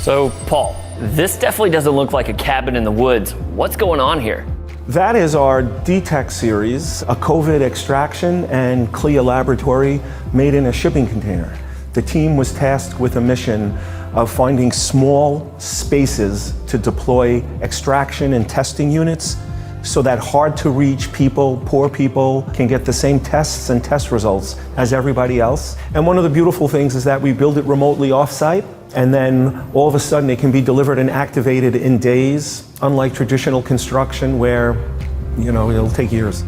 So, Paul, this definitely doesn't look like a cabin in the woods. What's going on here? That is our DTEC series, a COVID extraction and CLIA laboratory made in a shipping container. The team was tasked with a mission of finding small spaces to deploy extraction and testing units so that hard-to-reach people, poor people, can get the same tests and test results as everybody else. And one of the beautiful things is that we build it remotely off-site, and then all of a sudden it can be delivered and activated in days, unlike traditional construction where, it'll take years.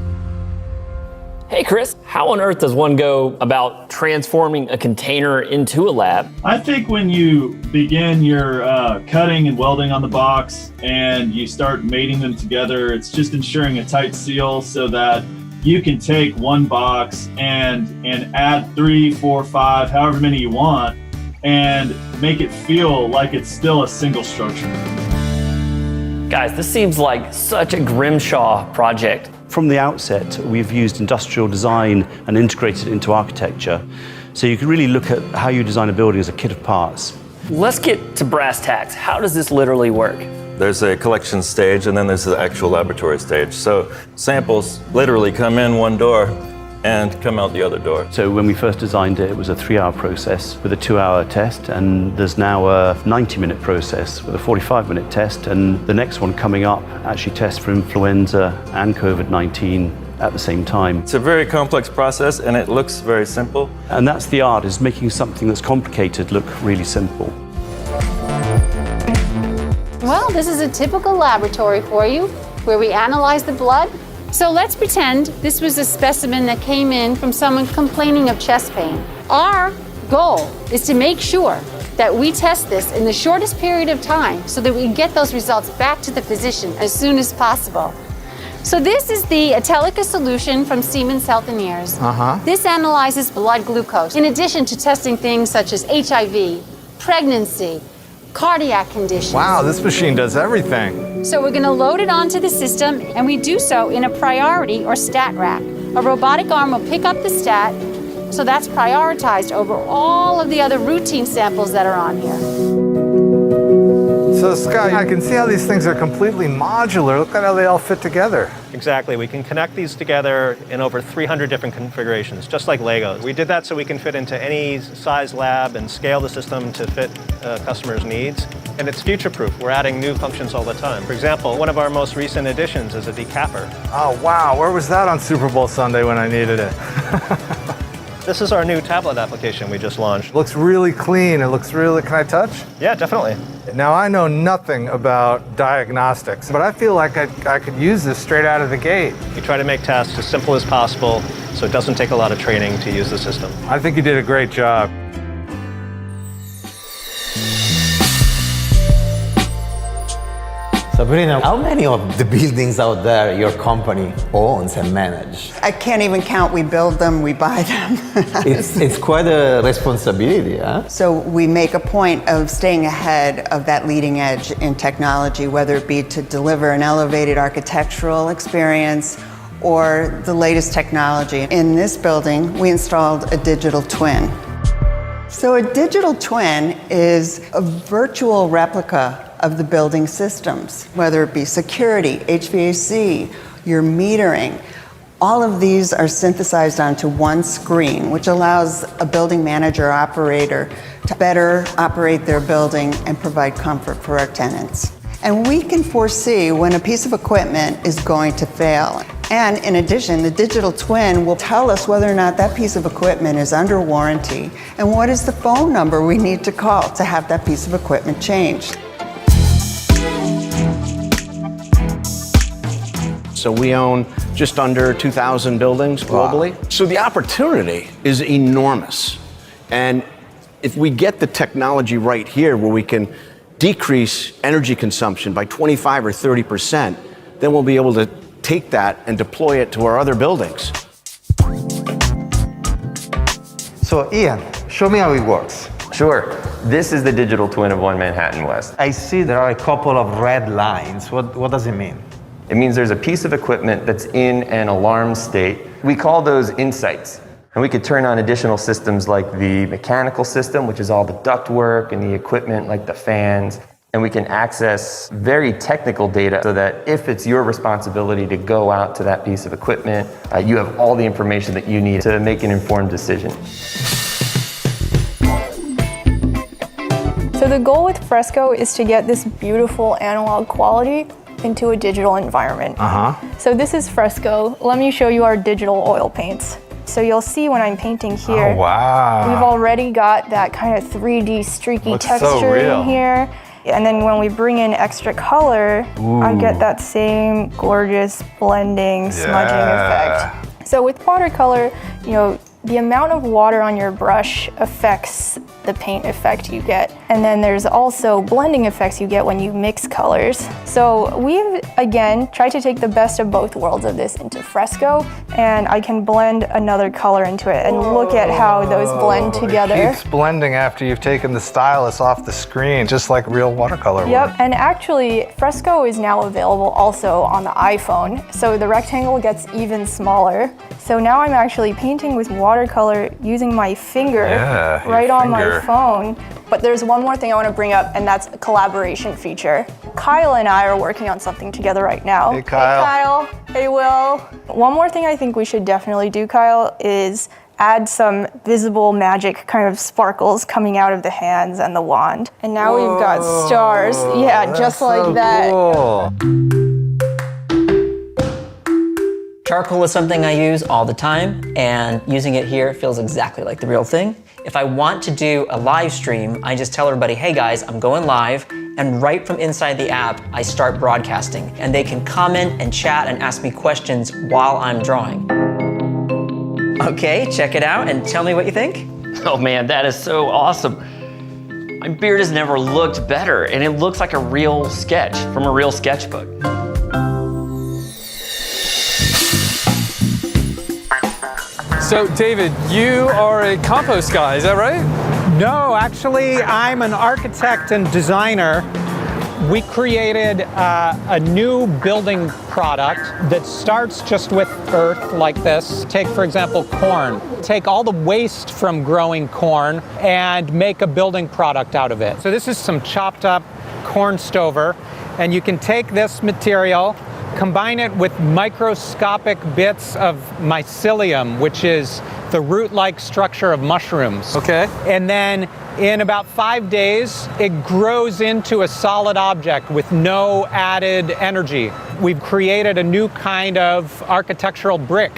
Hey Chris, how on earth does one go about transforming a container into a lab? I think when you begin your cutting and welding on the box and you start mating them together, it's just ensuring a tight seal so that you can take one box and add 3, 4, 5, however many you want, and make it feel like it's still a single structure. Guys, this seems like such a Grimshaw project. From the outset, we've used industrial design and integrated it into architecture. So you can really look at how you design a building as a kit of parts. Let's get to brass tacks. How does this literally work? There's a collection stage and then there's the actual laboratory stage. So samples literally come in one door and come out the other door. So when we first designed it, it was a 3-hour process with a 2-hour test, and there's now a 90-minute process with a 45-minute test, and the next one coming up actually tests for influenza and COVID-19 at the same time. It's a very complex process and it looks very simple. And that's the art, is making something that's complicated look really simple. Well, this is a typical laboratory for you, where we analyze the blood. So let's pretend this was a specimen that came in from someone complaining of chest pain. Our goal is to make sure that we test this in the shortest period of time so that we can get those results back to the physician as soon as possible. So this is the Atelica solution from Siemens Healthineers. This analyzes blood glucose, in addition to testing things such as HIV, pregnancy, cardiac conditions. Wow, this machine does everything. So we're going to load it onto the system, and we do so in a priority or stat rack. A robotic arm will pick up the stat, so that's prioritized over all of the other routine samples that are on here. So Scott, I can see how these things are completely modular. Look at how they all fit together. Exactly. We can connect these together in over 300 different configurations, just like Legos. We did that so we can fit into any size lab and scale the system to fit customers' needs. And it's future-proof. We're adding new functions all the time. For example, one of our most recent additions is a decapper. Oh, wow. Where was that on Super Bowl Sunday when I needed it? This is our new tablet application we just launched. Looks really clean. It looks really... Can I touch? Yeah, definitely. Now, I know nothing about diagnostics, but I feel like I could use this straight out of the gate. We try to make tasks as simple as possible so it doesn't take a lot of training to use the system. I think you did a great job. Sabrina, how many of the buildings out there your company owns and manages? I can't even count. We build them, we buy them. It's quite a responsibility, huh? So we make a point of staying ahead of that leading edge in technology, whether it be to deliver an elevated architectural experience or the latest technology. In this building, we installed a digital twin. So a digital twin is a virtual replica of the building systems, whether it be security, HVAC, your metering. All of these are synthesized onto one screen, which allows a building manager or operator to better operate their building and provide comfort for our tenants. And we can foresee when a piece of equipment is going to fail. And in addition, the digital twin will tell us whether or not that piece of equipment is under warranty and what is the phone number we need to call to have that piece of equipment changed. So we own just under 2,000 buildings globally. Wow. So the opportunity is enormous. And if we get the technology right here where we can decrease energy consumption by 25 or 30%, then we'll be able to take that and deploy it to our other buildings. So Ian, show me how it works. Sure. This is the digital twin of One Manhattan West. I see there are a couple of red lines. What does it mean? It means there's a piece of equipment that's in an alarm state. We call those insights. And And we could turn on additional systems like the mechanical system, which is all the ductwork and the equipment like the fans. And we can access very technical data so that if it's your responsibility to go out to that piece of equipment, you have all the information that you need to make an informed decision. So the goal with Fresco is to get this beautiful analog quality into a digital environment. So this is Fresco. Let me show you our digital oil paints. So you'll see when I'm painting here, Oh, wow. we've already got that kind of 3D streaky Looks so texture real. in here. And then when we bring in extra color, I get that same gorgeous blending, smudging effect. So with watercolor, you know, the amount of water on your brush affects the paint effect you get. And then there's also blending effects you get when you mix colors. So we've, again, tried to take the best of both worlds of this into Fresco, and I can blend another color into it, and look at how those blend together. It keeps blending after you've taken the stylus off the screen, just like real watercolor would. Yep, and actually, Fresco is now available also on the iPhone, so the rectangle gets even smaller. So now I'm actually painting with watercolor using my finger right on my phone. But there's one more thing I want to bring up, and that's a collaboration feature. Kyle and I are working on something together right now. Hey, Kyle. Hey, Kyle. Hey, Will. One more thing I think we should definitely do, Kyle, is add some visible magic kind of sparkles coming out of the hands and the wand. And now we've got stars. Yeah, just like that. Cool. Charcoal is something I use all the time, and using it here feels exactly like the real thing. If I want to do a live stream, I just tell everybody, hey guys, I'm going live, and right from inside the app, I start broadcasting, and they can comment and chat and ask me questions while I'm drawing. Okay, check it out and tell me what you think. Oh man, that is so awesome. My beard has never looked better, and it looks like a real sketch from a real sketchbook. So, David, you are a compost guy, is that right? No, actually, I'm an architect and designer. We created a new building product that starts just with earth like this. Take, for example, corn. Take all the waste from growing corn and make a building product out of it. So this is some chopped up corn stover, and you can take this material, combine it with microscopic bits of mycelium, which is the root-like structure of mushrooms. Okay. And then in about 5 days, it grows into a solid object with no added energy. We've created a new kind of architectural brick.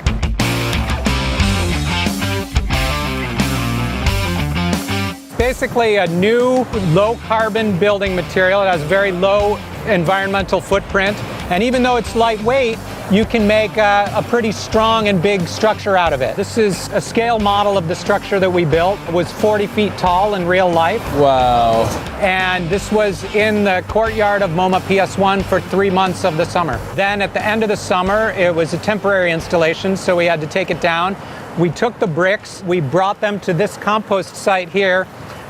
Basically a new low-carbon building material. It has very low environmental footprint. And even though it's lightweight, you can make a pretty strong and big structure out of it. This is a scale model of the structure that we built. It was 40 feet tall in real life. Wow. And this was in the courtyard of MoMA PS1 for 3 months of the summer. Then at the end of the summer, it was a temporary installation, so we had to take it down. We took the bricks, we brought them to this compost site here,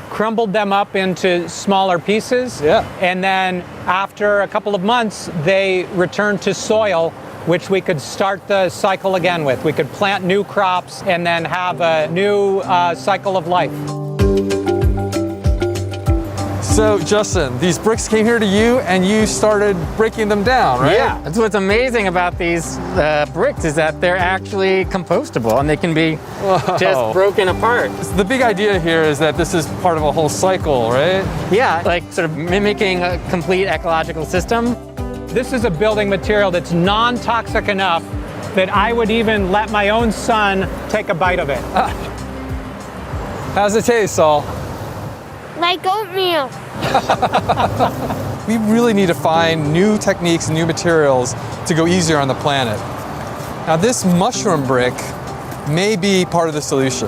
crumbled them up into smaller pieces, and then after a couple of months, they returned to soil, which we could start the cycle again with. We could plant new crops and then have a new cycle of life. So, Justin, these bricks came here to you and you started breaking them down, right? Yeah, that's what's amazing about these bricks is that they're actually compostable and they can be just broken apart. So the big idea here is that this is part of a whole cycle, right? Yeah, like sort of mimicking a complete ecological system. This is a building material that's non-toxic enough that I would even let my own son take a bite of it. How's it taste, Saul? Like oatmeal. We really need to find new techniques and new materials to go easier on the planet. Now, this mushroom brick may be part of the solution.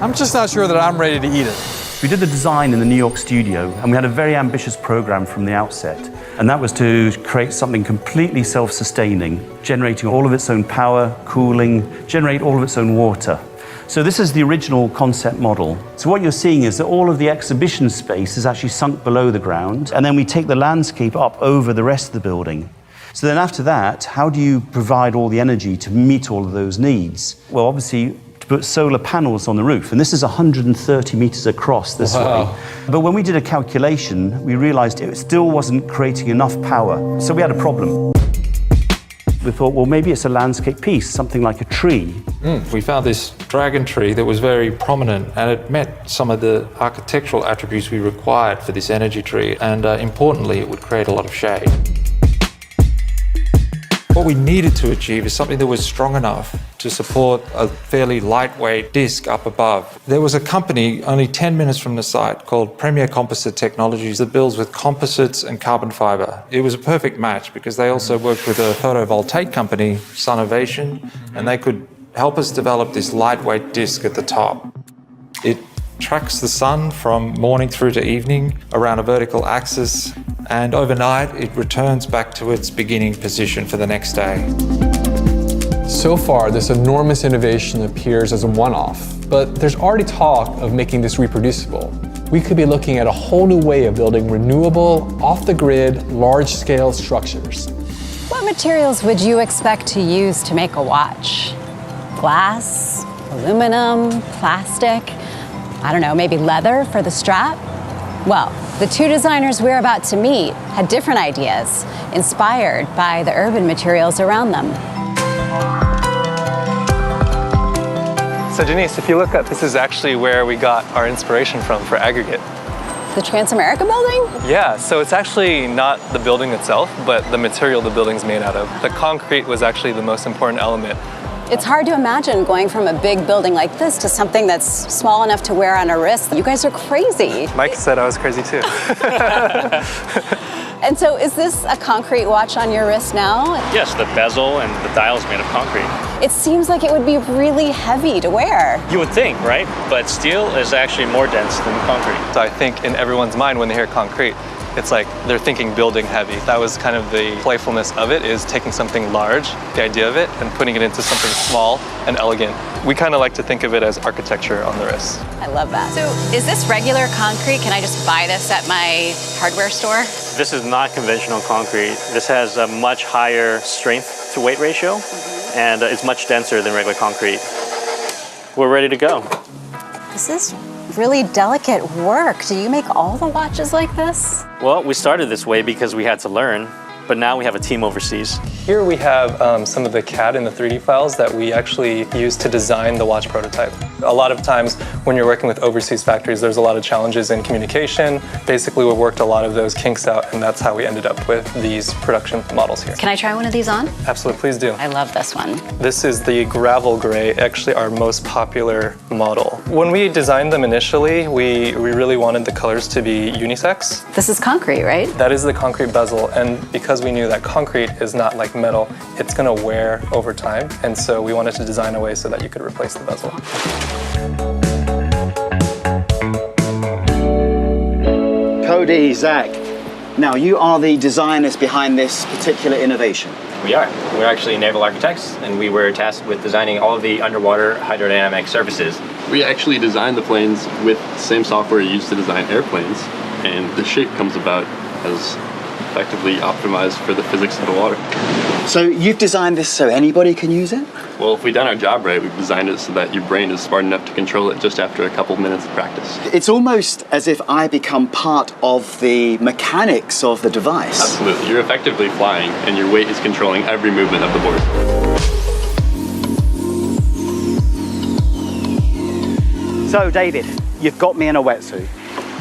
I'm just not sure that I'm ready to eat it. We did the design in the New York studio, and we had a very ambitious program from the outset. And that was to create something completely self-sustaining, generating all of its own power, cooling, generate all of its own water. So this is the original concept model. So what you're seeing is that all of the exhibition space is actually sunk below the ground, and then we take the landscape up over the rest of the building. So then after that, how do you provide all the energy to meet all of those needs? Well, obviously, to put solar panels on the roof. And this is 130 meters across this way. But when we did a calculation, we realized it still wasn't creating enough power. So we had a problem. We thought, well, maybe it's a landscape piece, something like a tree. We found this dragon tree that was very prominent, and it met some of the architectural attributes we required for this energy tree, and importantly, it would create a lot of shade. What we needed to achieve is something that was strong enough to support a fairly lightweight disc up above. There was a company only 10 minutes from the site called Premier Composite Technologies that builds with composites and carbon fiber. It was a perfect match because they also worked with a photovoltaic company, Sunovation, and they could help us develop this lightweight disc at the top. It tracks the sun from morning through to evening around a vertical axis, and overnight it returns back to its beginning position for the next day. So far, this enormous innovation appears as a one-off, but there's already talk of making this reproducible. We could be looking at a whole new way of building renewable, off-the-grid, large-scale structures. What materials would you expect to use to make a watch? Glass, aluminum, plastic? I don't know, maybe leather for the strap? Well, the two designers we're about to meet had different ideas, inspired by the urban materials around them. So Denise, if you look up, this is actually where we got our inspiration from for aggregate. The Transamerica building? Yeah, so it's actually not the building itself, but the material the building's made out of. The concrete was actually the most important element. It's hard to imagine going from a big building like this to something that's small enough to wear on a wrist. You guys are crazy. Mike said I was crazy too. And so is this a concrete watch on your wrist now? Yes, the bezel and the dial is made of concrete. It seems like it would be really heavy to wear. You would think, right? But steel is actually more dense than concrete. So I think in everyone's mind when they hear concrete, it's like they're thinking building heavy. That was kind of the playfulness of it, is taking something large, the idea of it, and putting it into something small and elegant. We kind of like to think of it as architecture on the wrist. I love that. So is this regular concrete? Can I just buy this at my hardware store? This is not conventional concrete. This has a much higher strength to weight ratio, and it's much denser than regular concrete. We're ready to go. This is really delicate work. Do you make all the watches like this? Well, we started this way because we had to learn, but now we have a team overseas. Here we have some of the CAD and the 3D files that we actually use to design the watch prototype. A lot of times when you're working with overseas factories, there's a lot of challenges in communication. Basically, we worked a lot of those kinks out, and that's how we ended up with these production models here. Can I try one of these on? Absolutely, please do. I love this one. This is the gravel gray, actually our most popular model. When we designed them initially, we really wanted the colors to be unisex. This is concrete, right? That is the concrete bezel, and because we knew that concrete is not like metal, it's gonna wear over time, and so we wanted to design a way so that you could replace the bezel. Cody, Zach, now you are the designers behind this particular innovation. We are. We're actually naval architects, and we were tasked with designing all of the underwater hydrodynamic surfaces. We actually designed the planes with the same software used to design airplanes, and the shape comes about as effectively optimized for the physics of the water. So you've designed this so anybody can use it? Well, if we've done our job right, we've designed it so that your brain is smart enough to control it just after a couple of minutes of practice. It's almost as if I become part of the mechanics of the device. Absolutely. You're effectively flying, and your weight is controlling every movement of the board. So David, you've got me in a wetsuit.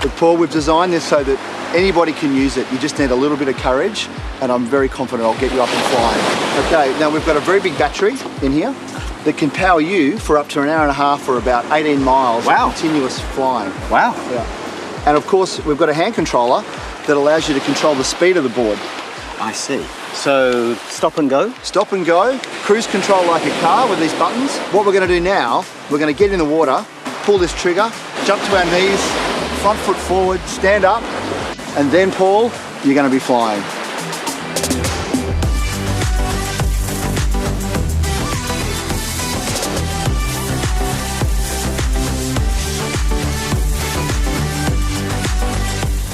But Paul, we've designed this so that anybody can use it. You just need a little bit of courage, and I'm very confident I'll get you up and flying. Okay, now we've got a very big battery in here that can power you for up to an hour and a half for about 18 miles of continuous flying. Wow. Yeah. And of course, we've got a hand controller that allows you to control the speed of the board. I see. So stop and go? Stop and go, cruise control like a car with these buttons. What we're going to do now, we're going to get in the water, pull this trigger, jump to our knees, front foot forward, stand up, and then, Paul, you're going to be flying.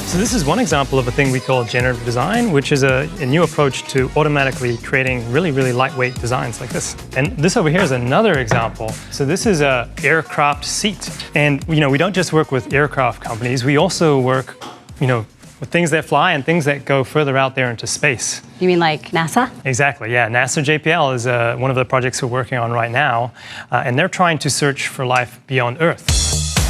So this is one example of a thing we call generative design, which is a new approach to automatically creating really, really lightweight designs like this. And this over here is another example. So this is a aircraft seat. And we don't just work with aircraft companies, we also work, with things that fly and things that go further out there into space. You mean like NASA? Exactly, yeah. NASA JPL is one of the projects we're working on right now, and they're trying to search for life beyond Earth.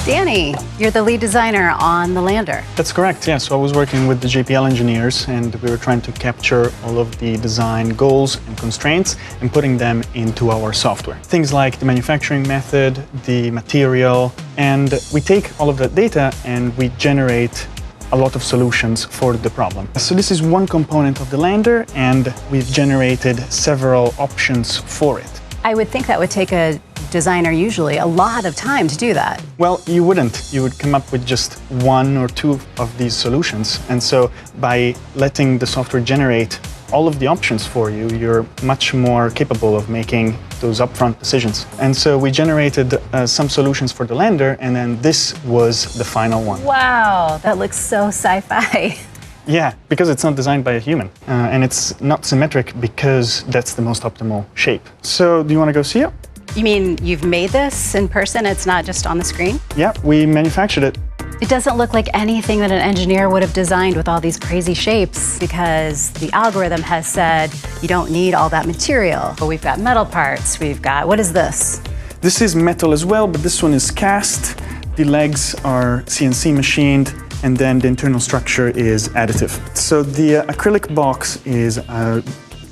Danny, you're the lead designer on the lander. That's correct, yeah. So I was working with the JPL engineers and we were trying to capture all of the design goals and constraints and putting them into our software. Things like the manufacturing method, the material, and we take all of that data and we generate a lot of solutions for the problem. So this is one component of the lander and we've generated several options for it. I would think that would take a designer usually a lot of time to do that. Well, you wouldn't. You would come up with just one or two of these solutions. And so by letting the software generate all of the options for you, you're much more capable of making those upfront decisions. And so we generated some solutions for the lander, and then this was the final one. Wow, that looks so sci-fi. Yeah, because it's not designed by a human. And it's not symmetric because that's the most optimal shape. So do you want to go see it? You mean you've made this in person? It's not just on the screen? Yeah, we manufactured it. It doesn't look like anything that an engineer would have designed with all these crazy shapes because the algorithm has said you don't need all that material. But we've got metal parts, what is this? This is metal as well, but this one is cast. The legs are CNC machined, and then the internal structure is additive. So the acrylic box is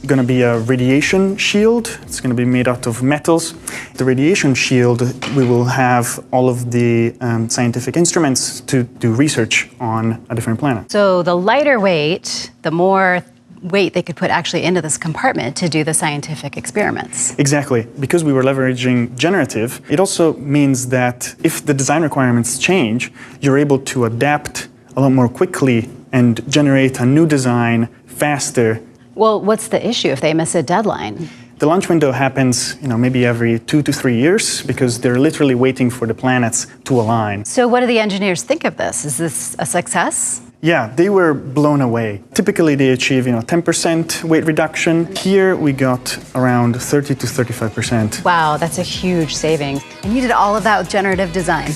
going to be a radiation shield. It's going to be made out of metals. The radiation shield, we will have all of the scientific instruments to do research on a different planet. So the lighter weight, the more weight they could put actually into this compartment to do the scientific experiments. Exactly. Because we were leveraging generative, it also means that if the design requirements change, you're able to adapt a lot more quickly and generate a new design faster. Well, what's the issue if they miss a deadline? The launch window happens, maybe every 2 to 3 years because they're literally waiting for the planets to align. So what do the engineers think of this? Is this a success? Yeah, they were blown away. Typically they achieve, 10% weight reduction. Here we got around 30 to 35%. Wow, that's a huge savings. And you did all of that with generative design.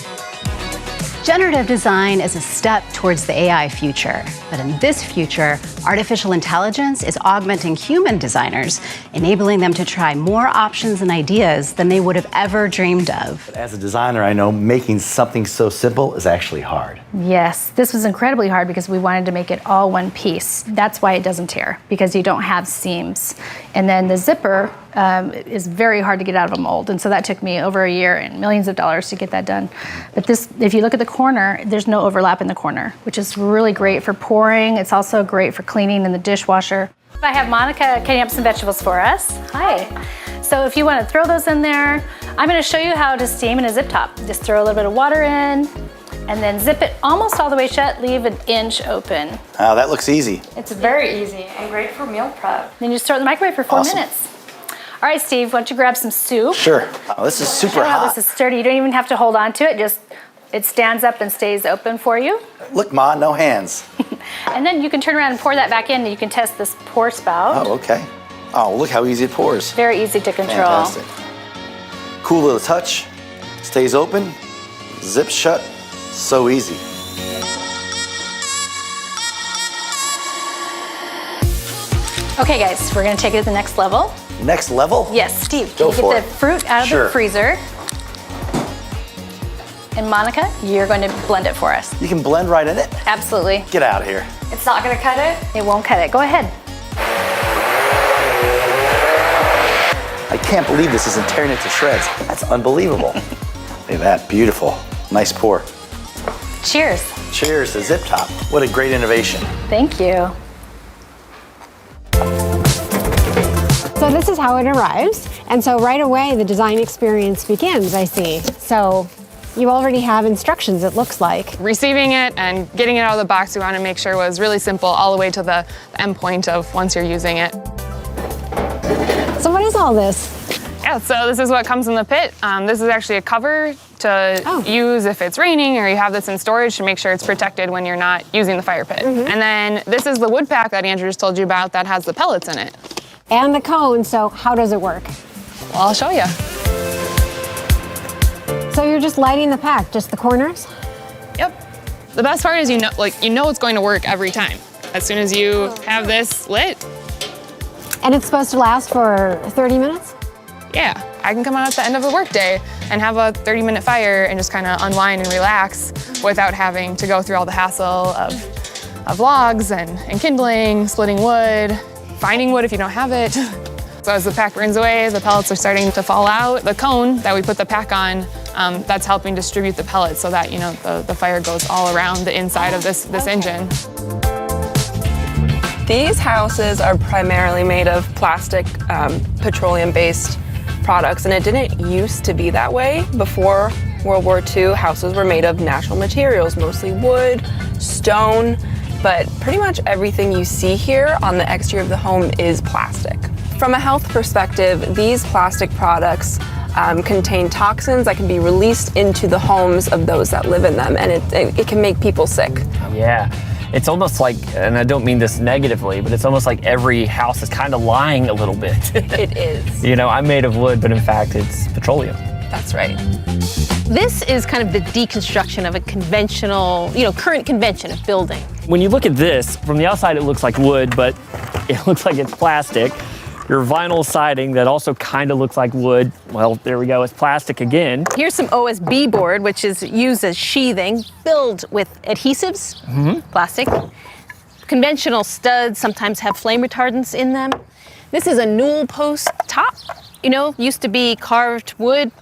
Generative design is a step towards the AI future, but in this future, artificial intelligence is augmenting human designers, enabling them to try more options and ideas than they would have ever dreamed of. As a designer, I know making something so simple is actually hard. Yes, this was incredibly hard because we wanted to make it all one piece. That's why it doesn't tear, because you don't have seams. And then the zipper is very hard to get out of a mold, and so that took me over a year and millions of dollars to get that done. But this, if you look at the corner, there's no overlap in the corner, which is really great for pouring. It's also great for cleaning in the dishwasher. I have Monica cutting up some vegetables for us. Hi. So if you want to throw those in there, I'm going to show you how to steam in a zip top. Just throw a little bit of water in, and then zip it almost all the way shut, leave an inch open. Oh, that looks easy. It's very easy and great for meal prep. Then you just throw it in the microwave for 4 minutes. All right, Steve, why don't you grab some soup? Sure. Oh, this is super hot. This is sturdy. You don't even have to hold on to it. It stands up and stays open for you. Look, Ma, no hands. And then you can turn around and pour that back in, and you can test this pour spout. Oh, okay. Oh, look how easy it pours. Very easy to control. Fantastic. Cool little touch. Stays open, zips shut. So easy. Okay, guys, we're gonna take it to the next level. Next level? Yes, Steve, Go can you for get the fruit out of the freezer? And Monica, you're going to blend it for us. You can blend right in it? Absolutely. Get out of here. It's not gonna cut it? It won't cut it. Go ahead. I can't believe this isn't tearing it to shreds. That's unbelievable. Look at that, beautiful. Nice pour. Cheers. Cheers to Zip Top. What a great innovation. Thank you. So this is how it arrives. And so right away, the design experience begins, I see. So you already have instructions, it looks like. Receiving it and getting it out of the box, we want to make sure was really simple all the way to the end point of once you're using it. So what is all this? Yeah, so this is what comes in the pit. This is actually a cover to use if it's raining or you have this in storage to make sure it's protected when you're not using the fire pit. And then this is the wood pack that Andrew just told you about that has the pellets in it. And the cone, so how does it work? Well, I'll show you. So you're just lighting the pack, just the corners? Yep. The best part is you know it's going to work every time. As soon as you have this lit. And it's supposed to last for 30 minutes? Yeah, I can come out at the end of the workday and have a 30-minute fire and just kind of unwind and relax without having to go through all the hassle of logs and kindling, splitting wood, finding wood if you don't have it. So as the pack burns away, the pellets are starting to fall out. The cone that we put the pack on, that's helping distribute the pellets so that the fire goes all around the inside of this engine. These houses are primarily made of plastic, petroleum-based products, and it didn't used to be that way. Before World War II, houses were made of natural materials, mostly wood, stone, but pretty much everything you see here on the exterior of the home is plastic. From a health perspective, these plastic products contain toxins that can be released into the homes of those that live in them, and it can make people sick. Yeah. It's almost like, and I don't mean this negatively, but it's almost like every house is kind of lying a little bit. It is. I'm made of wood, but in fact, it's petroleum. That's right. This is kind of the deconstruction of a conventional, current convention of building. When you look at this, from the outside it looks like wood, but it looks like it's plastic. Your vinyl siding that also kind of looks like wood, well, there we go, it's plastic again. Here's some OSB board, which is used as sheathing, filled with adhesives, plastic. Conventional studs sometimes have flame retardants in them. This is a newel post top. Used to be carved wood,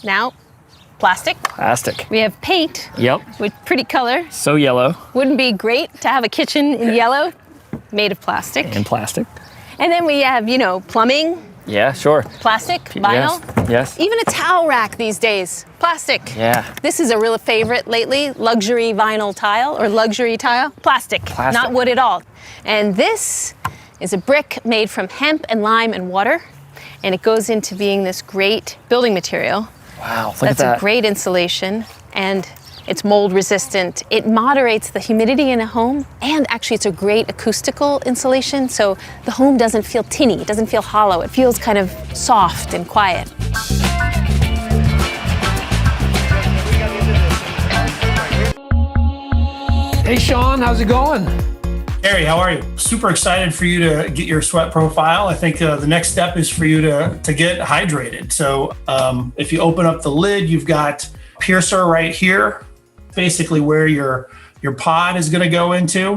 now plastic. Plastic. We have paint. Yep. With pretty color. So yellow. Wouldn't be great to have a kitchen in yellow, made of plastic. And plastic. And then we have, plumbing. Yeah, sure. Plastic, vinyl. Yes. Even a towel rack these days, plastic. Yeah. This is a real favorite lately, luxury vinyl tile or luxury tile, plastic, not wood at all. And this is a brick made from hemp and lime and water, and it goes into being this great building material. Wow, look at that. That's a great insulation, and it's mold resistant. It moderates the humidity in a home, and actually it's a great acoustical insulation, so the home doesn't feel tinny, it doesn't feel hollow. It feels kind of soft and quiet. Hey Sean, how's it going? Gary, how are you? Super excited for you to get your sweat profile. I think the next step is for you to get hydrated. So if you open up the lid, you've got piercer right here, basically where your pod is going to go into,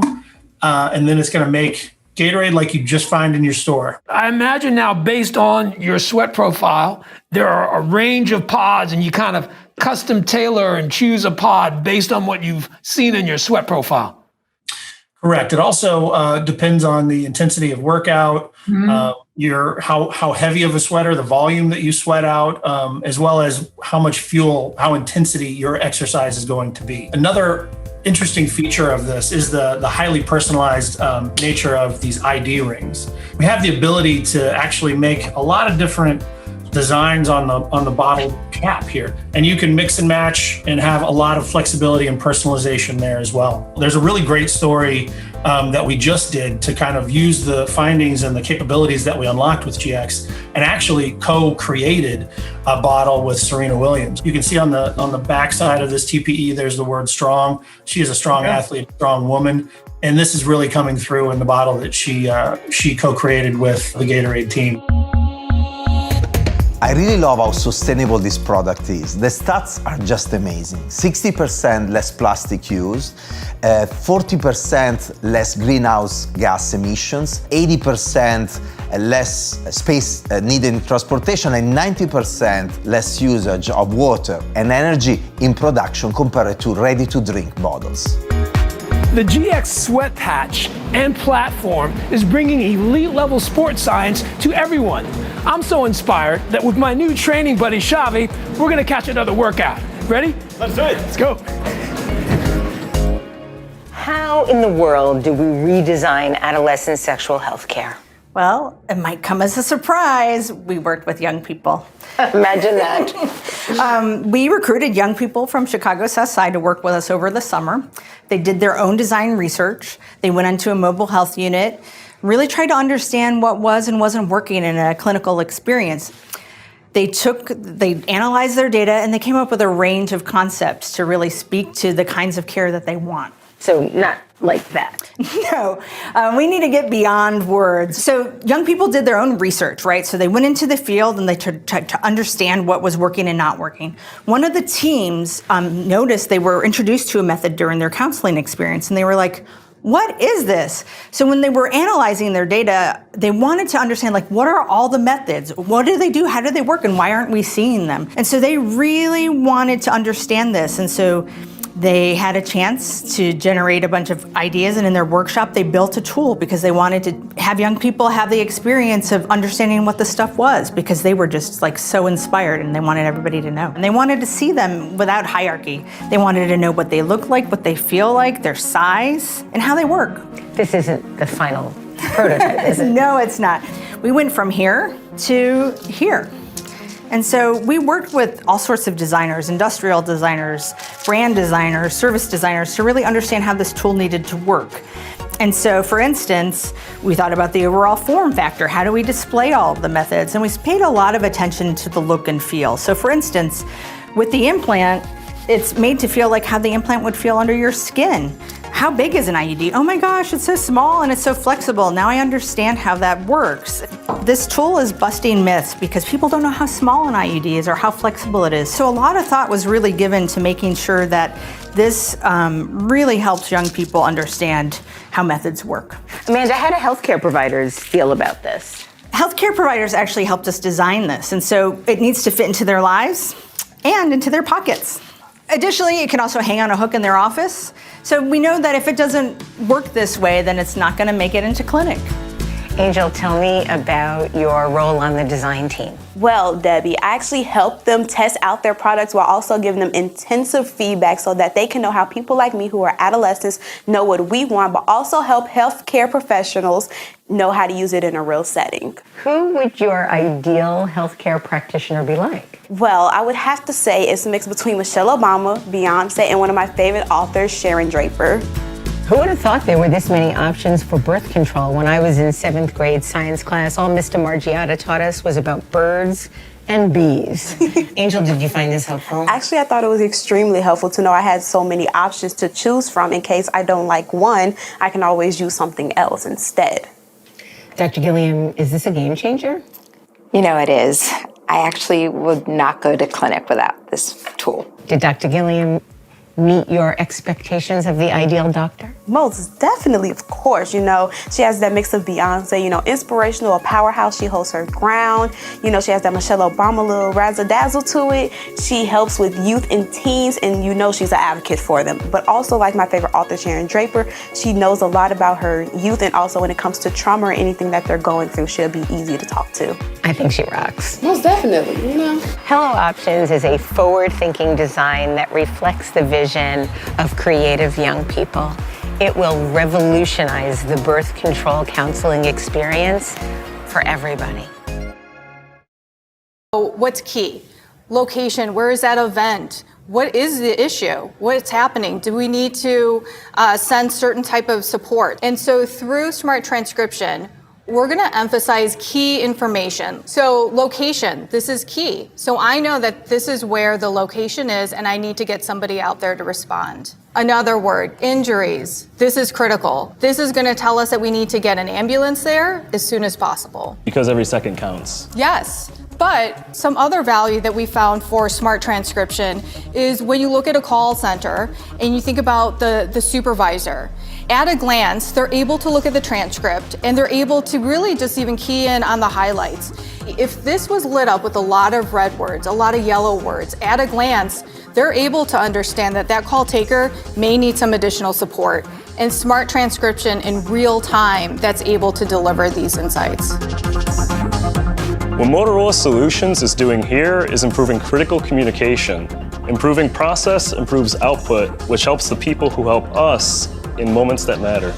and then it's going to make Gatorade like you just find in your store. I imagine now, based on your sweat profile, there are a range of pods, and you kind of custom tailor and choose a pod based on what you've seen in your sweat profile. Correct. It also depends on the intensity of workout, how heavy of a sweater, the volume that you sweat out, as well as how much fuel, how intensity your exercise is going to be. Another interesting feature of this is the highly personalized nature of these ID rings. We have the ability to actually make a lot of different designs on the bottle cap here, and you can mix and match and have a lot of flexibility and personalization there as well. There's a really great story that we just did to kind of use the findings and the capabilities that we unlocked with GX and actually co-created a bottle with Serena Williams. You can see on the back side of this TPE, there's the word strong. She is a strong athlete, strong woman. And this is really coming through in the bottle that she co-created with the Gatorade team. I really love how sustainable this product is. The stats are just amazing. 60% less plastic used, 40% less greenhouse gas emissions, 80% less space needed in transportation, and 90% less usage of water and energy in production compared to ready-to-drink bottles. The GX Sweat Patch and platform is bringing elite-level sports science to everyone. I'm so inspired that with my new training buddy, Xavi, we're gonna catch another workout. Ready? Let's do it. Let's go. How in the world do we redesign adolescent sexual health care? Well, it might come as a surprise. We worked with young people. Imagine that. We recruited young people from Chicago South Side to work with us over the summer. They did their own design research. They went into a mobile health unit, really tried to understand what was and wasn't working in a clinical experience. They analyzed their data and they came up with a range of concepts to really speak to the kinds of care that they want. So not like that. No, we need to get beyond words. So young people did their own research, right? So they went into the field and they tried to understand what was working and not working. One of the teams noticed they were introduced to a method during their counseling experience and they were like, what is this? So when they were analyzing their data, they wanted to understand, like, what are all the methods? What do they do? How do they work? And why aren't we seeing them? And so they really wanted to understand this. And so they had a chance to generate a bunch of ideas, and in their workshop, they built a tool because they wanted to have young people have the experience of understanding what the stuff was, because they were just like so inspired and they wanted everybody to know. And they wanted to see them without hierarchy. They wanted to know what they look like, what they feel like, their size, and how they work. This isn't the final prototype, is it? No, it's not. We went from here to here. And so we worked with all sorts of designers, industrial designers, brand designers, service designers, to really understand how this tool needed to work. And so, for instance, we thought about the overall form factor. How do we display all of the methods? And we paid a lot of attention to the look and feel. So for instance, with the implant, it's made to feel like how the implant would feel under your skin. How big is an IUD? Oh my gosh, it's so small and it's so flexible. Now I understand how that works. This tool is busting myths because people don't know how small an IUD is or how flexible it is. So a lot of thought was really given to making sure that this really helps young people understand how methods work. Amanda, how do healthcare providers feel about this? Healthcare providers actually helped us design this, and so it needs to fit into their lives and into their pockets. Additionally, it can also hang on a hook in their office. So we know that if it doesn't work this way, then it's not going to make it into clinic. Angel, tell me about your role on the design team. Well, Debbie, I actually help them test out their products while also giving them intensive feedback so that they can know how people like me who are adolescents know what we want, but also help healthcare professionals know how to use it in a real setting. Who would your ideal healthcare practitioner be like? Well, I would have to say it's a mix between Michelle Obama, Beyonce, and one of my favorite authors, Sharon Draper. Who would have thought there were this many options for birth control? When I was in 7th grade science class, all Mr. Margiotta taught us was about birds and bees. Angel, did you find this helpful? Actually, I thought it was extremely helpful to know I had so many options to choose from. In case I don't like one, I can always use something else instead. Dr. Gilliam, is this a game changer? You know, it is. I actually would not go to clinic without this tool. Did Dr. Gilliam meet your expectations of the ideal doctor? Most definitely, of course. You know, she has that mix of Beyonce, you know, inspirational, a powerhouse. She holds her ground. You know, she has that Michelle Obama little razzle-dazzle to it. She helps with youth and teens, and you know she's an advocate for them. But also, like my favorite author, Sharon Draper, she knows a lot about her youth, and also when it comes to trauma or anything that they're going through, she'll be easy to talk to. I think she rocks. Most definitely, you know. Hello Options is a forward-thinking design that reflects the vision of creative young people. It will revolutionize the birth control counseling experience for everybody. What's key? Location, where is that event? What is the issue? What's happening? Do we need to send certain type of support? And so through Smart Transcription, we're going to emphasize key information. So location, this is key. So I know that this is where the location is and I need to get somebody out there to respond. Another word, injuries. This is critical. This is going to tell us that we need to get an ambulance there as soon as possible. Because every second counts. Yes. But some other value that we found for Smart Transcription is when you look at a call center and you think about the supervisor. At a glance, they're able to look at the transcript and they're able to really just even key in on the highlights. If this was lit up with a lot of red words, a lot of yellow words, at a glance, they're able to understand that that call taker may need some additional support. And Smart Transcription in real time, that's able to deliver these insights. What Motorola Solutions is doing here is improving critical communication. Improving process improves output, which helps the people who help us in moments that matter.